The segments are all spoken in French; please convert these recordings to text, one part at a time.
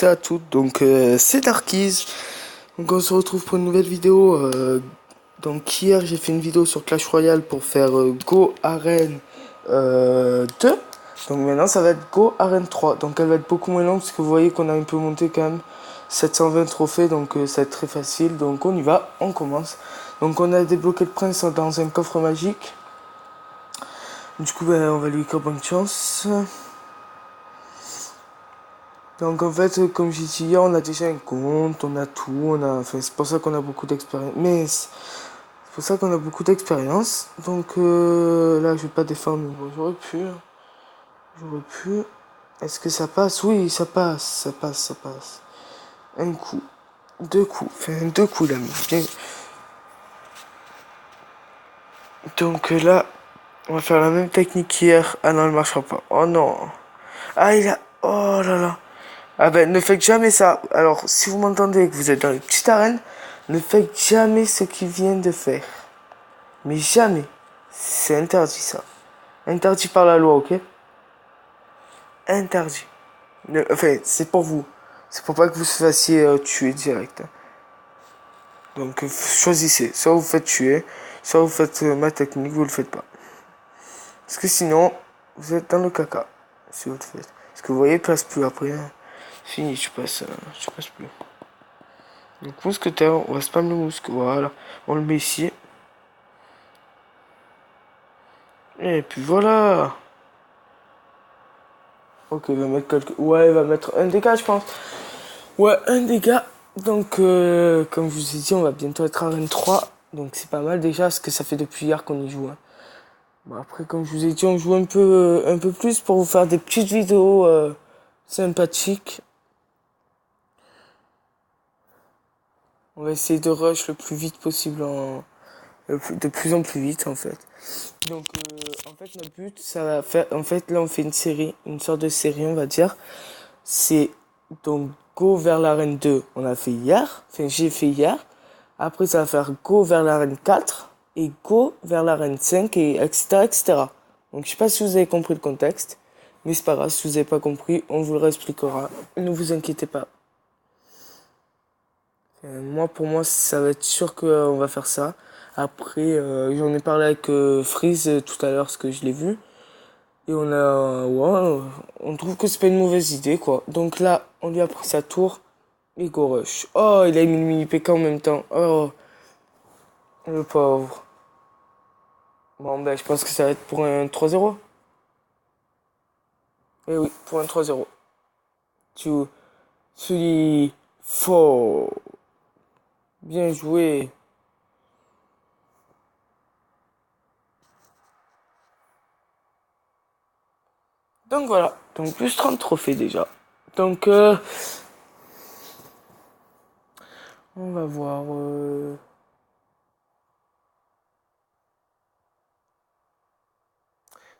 tous et à toutes, donc c'est Darkies. Donc on se retrouve pour une nouvelle vidéo. Donc hier j'ai fait une vidéo sur Clash Royale pour faire Go Arène 2. Donc maintenant ça va être Go Arène 3. Donc elle va être beaucoup moins longue parce que vous voyez qu'on a un peu monté quand même 720 trophées. Donc ça va être très facile. Donc on y va, on commence. Donc on a débloqué le prince dans un coffre magique. Du coup on va lui dire bonne chance. Donc en fait, comme j'ai dit hier, on a déjà un compte, on a tout, enfin c'est pour ça qu'on a beaucoup d'expérience. Mais c'est pour ça qu'on a beaucoup d'expérience. Donc là, je vais pas défendre. Bon, j'aurais pu. Est-ce que ça passe? Oui, ça passe, ça passe, ça passe. Un coup, deux coups, enfin deux coups l'ami. Bien. Donc là, on va faire la même technique qu'hier. Ah non, elle marchera pas. Oh non. Ah il a. Oh là là. Ah ben, ne faites jamais ça. Alors, si vous m'entendez et que vous êtes dans les petites arènes, ne faites jamais ce qu'il vient de faire. Mais jamais. C'est interdit, ça. Interdit par la loi, ok? Interdit. Enfin, c'est pour vous. C'est pour pas que vous se fassiez tuer direct. Donc, choisissez. Soit vous faites tuer, soit vous faites ma technique, vous le faites pas. Parce que sinon, vous êtes dans le caca. Si vous le faites. Parce que vous voyez, passe plus après. Hein. Fini, je passe plus. Donc mousquetaire, on va spam le mousque, voilà. On le met ici. Et puis voilà. Ok, il va mettre quelques... Ouais, il va mettre un dégât, je pense. Ouais, un dégât. Donc, comme je vous ai dit, on va bientôt être à Arène 3. Donc c'est pas mal déjà, parce que ça fait depuis hier qu'on y joue. Hein. Bon, après, comme je vous ai dit, on joue un peu plus pour vous faire des petites vidéos sympathiques. On va essayer de rush le plus vite possible de plus en plus vite en fait. Donc en fait notre but ça va faire en fait là on fait une série, une sorte de série on va dire. C'est donc Go vers l'arène 2, on a fait hier, enfin j'ai fait hier. Après ça va faire Go vers l'arène 4 et Go vers l'arène 5 et etc etc. Donc je sais pas si vous avez compris le contexte, mais c'est pas grave, si vous avez pas compris, on vous le réexpliquera. Ne vous inquiétez pas. Moi, pour moi, ça va être sûr qu'on va faire ça. Après, j'en ai parlé avec Freeze tout à l'heure, parce que je l'ai vu. Et ouais, on trouve que c'est pas une mauvaise idée, quoi. Donc là, on lui a pris sa tour. Et go rush. Oh, il a mis le mini PK en même temps. Oh, le pauvre. Bon, ben, je pense que ça va être pour un 3-0. Eh oui, pour un 3-0. Tu, suis faux. Bien joué. Donc voilà, donc plus 30 trophées déjà. Donc on va voir.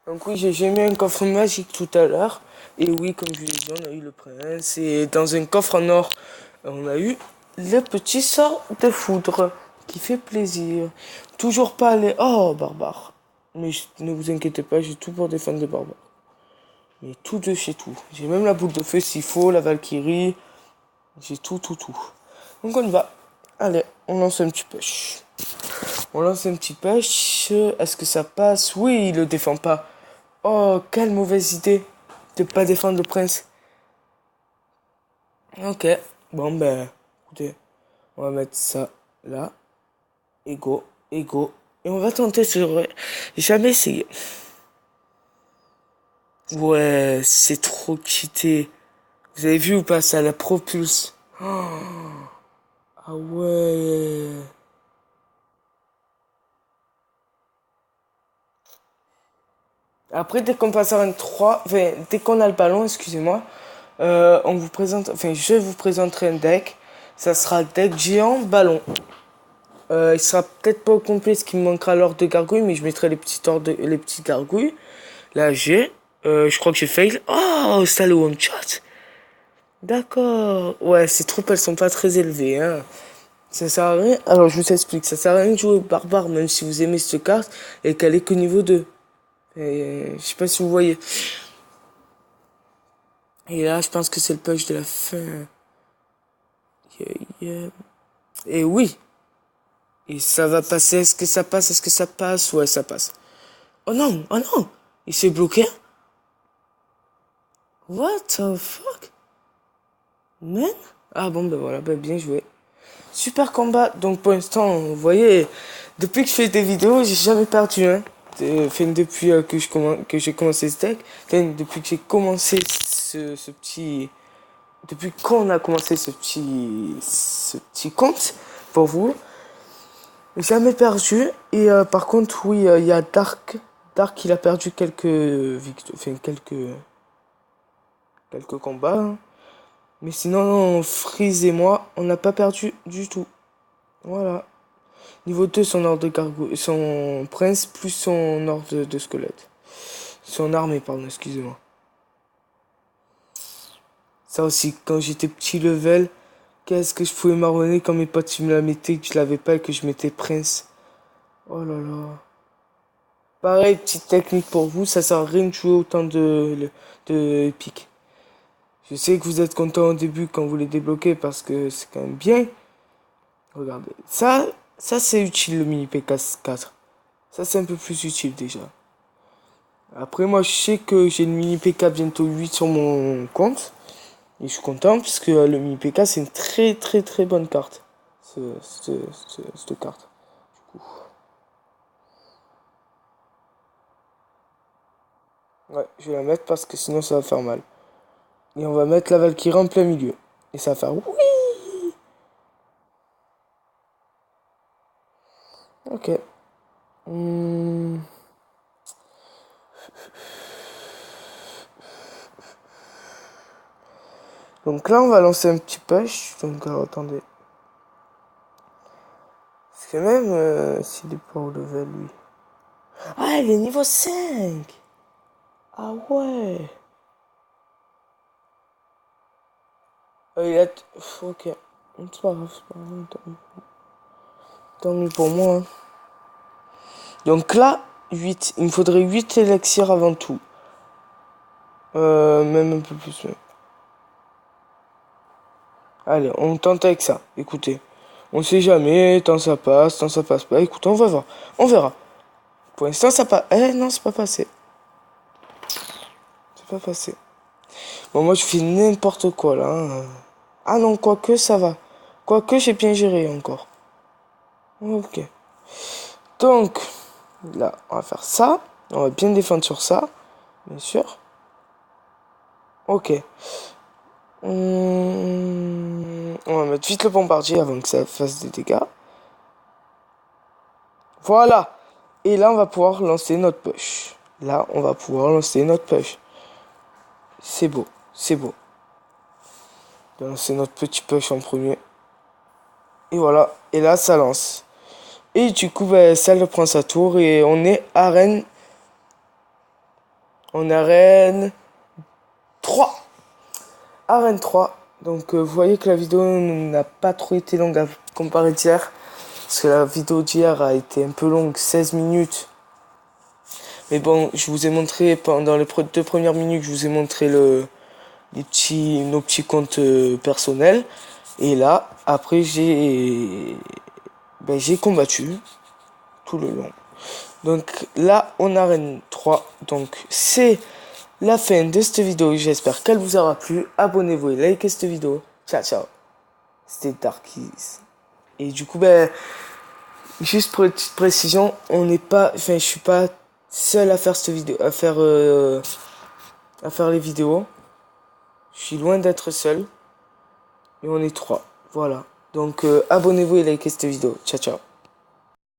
Donc oui, j'ai mis un coffre magique tout à l'heure. Et oui, comme je l'ai dit, on a eu le prince. Et dans un coffre en or, on a eu le petit sort de foudre qui fait plaisir. Toujours pas les... Oh, barbare. Mais ne vous inquiétez pas, j'ai tout pour défendre les barbares. Mais tout de chez tout. J'ai même la boule de feu s'il faut, la Valkyrie. J'ai tout. Donc on y va. Allez, on lance un petit push. On lance un petit push. Est-ce que ça passe? Oui, il le défend pas. Oh, quelle mauvaise idée de pas défendre le prince. Ok. Bon, ben, écoutez, on va mettre ça là. Ego. Et on va tenter sur... Jamais essayé. Ouais, c'est trop cheaté. Vous avez vu ou pas ça, la propulse? Oh, ah ouais. Après, dès qu'on passe à 23, enfin, dès qu'on a le ballon, excusez-moi, on vous présente, enfin, je vous présenterai un deck. Ça sera deck géant ballon. Il sera peut-être pas au complet, ce qui me manquera l'ordre de gargouille, mais je mettrai les petites gargouilles. Là, je crois que j'ai fail. Oh, ça le one shot. D'accord. Ouais, ces troupes, elles sont pas très élevées, hein. Ça sert à rien. Alors, je vous explique. Ça sert à rien de jouer au barbare, même si vous aimez cette carte, et qu'elle est que niveau 2. Et, je sais pas si vous voyez. Et là, je pense que c'est le push de la fin. Yeah, yeah. Et oui. Et ça va passer. Est-ce que ça passe? Est-ce que ça passe? Ouais, ça passe. Oh non, oh non. Il s'est bloqué. What the fuck? Man? Ah bon, ben voilà, ben bien joué. Super combat. Donc pour l'instant, vous voyez, depuis que je fais des vidéos, j'ai jamais perdu, hein. Enfin, depuis que j'ai commencé ce deck, enfin, depuis que j'ai commencé ce petit... Depuis qu'on a commencé ce petit compte, pour vous, jamais perdu. Et par contre, oui, il y a Dark. Dark, il a perdu quelques victoires, enfin, quelques combats, hein. Mais sinon, Freeze et moi, on n'a pas perdu du tout. Voilà. Niveau 2, son ordre de gargouille, son prince plus son ordre de squelette. Son armée, pardon, excusez-moi. Ça aussi, quand j'étais petit level, qu'est-ce que je pouvais marronner quand mes potes me la mettaient, que je l'avais pas et que je mettais prince. Oh là là. Pareil, petite technique pour vous, ça sert à rien de jouer autant de épiques. Je sais que vous êtes content au début quand vous les débloquez parce que c'est quand même bien. Regardez. Ça c'est utile le mini PK4. Ça c'est un peu plus utile déjà. Après moi je sais que j'ai le mini PK bientôt 8 sur mon compte. Et je suis content parce que le mini PK c'est une très très très bonne carte. Cette carte. Du coup. Ouais, je vais la mettre parce que sinon ça va faire mal. Et on va mettre la Valkyrie en plein milieu. Et ça va faire oui. Ok. Donc là, on va lancer un petit push. Donc, attendez. Parce que même s'il est pas au level, lui. Ah, il est niveau 5. Ah ouais. Il a... Ok. C'est pas grave, c'est pas grave. Tant mieux pour moi, hein. Donc là, 8. Il me faudrait 8 élixirs avant tout. Même un peu plus. Même. Allez, on tente avec ça. Écoutez. On sait jamais, tant ça passe pas. Écoutez, on va voir. On verra. Pour l'instant, ça passe. Eh non, c'est pas passé. C'est pas passé. Bon, moi, je fais n'importe quoi, là, hein. Ah non, quoique, ça va. Quoique, j'ai bien géré encore. Ok. Donc, là, on va faire ça. On va bien défendre sur ça. Bien sûr. Ok. On va mettre vite le bombardier avant que ça fasse des dégâts. Voilà. Et là, on va pouvoir lancer notre push. Là, on va pouvoir lancer notre push. C'est beau. C'est beau. On va lancer notre petit push en premier. Et voilà. Et là, ça lance. Et du coup, bah, ça le prend sa tour. Et on est arène. On est arène 3. Arène 3. Donc, vous voyez que la vidéo n'a pas trop été longue à comparer d'hier. Parce que la vidéo d'hier a été un peu longue, 16 minutes. Mais bon, je vous ai montré, pendant les 2 premières minutes, je vous ai montré nos petits comptes personnels. Et là, après, j'ai combattu tout le long. Donc là, on arène 3. Donc c'est la fin de cette vidéo. J'espère qu'elle vous aura plu. Abonnez-vous et likez cette vidéo. Ciao, ciao. C'était Darkies. Et du coup, ben, juste pour une petite précision, on n'est pas, enfin, je suis pas seul à faire cette vidéo, à faire les vidéos. Je suis loin d'être seul. Et on est 3. Voilà. Donc, abonnez-vous et likez cette vidéo. Ciao, ciao.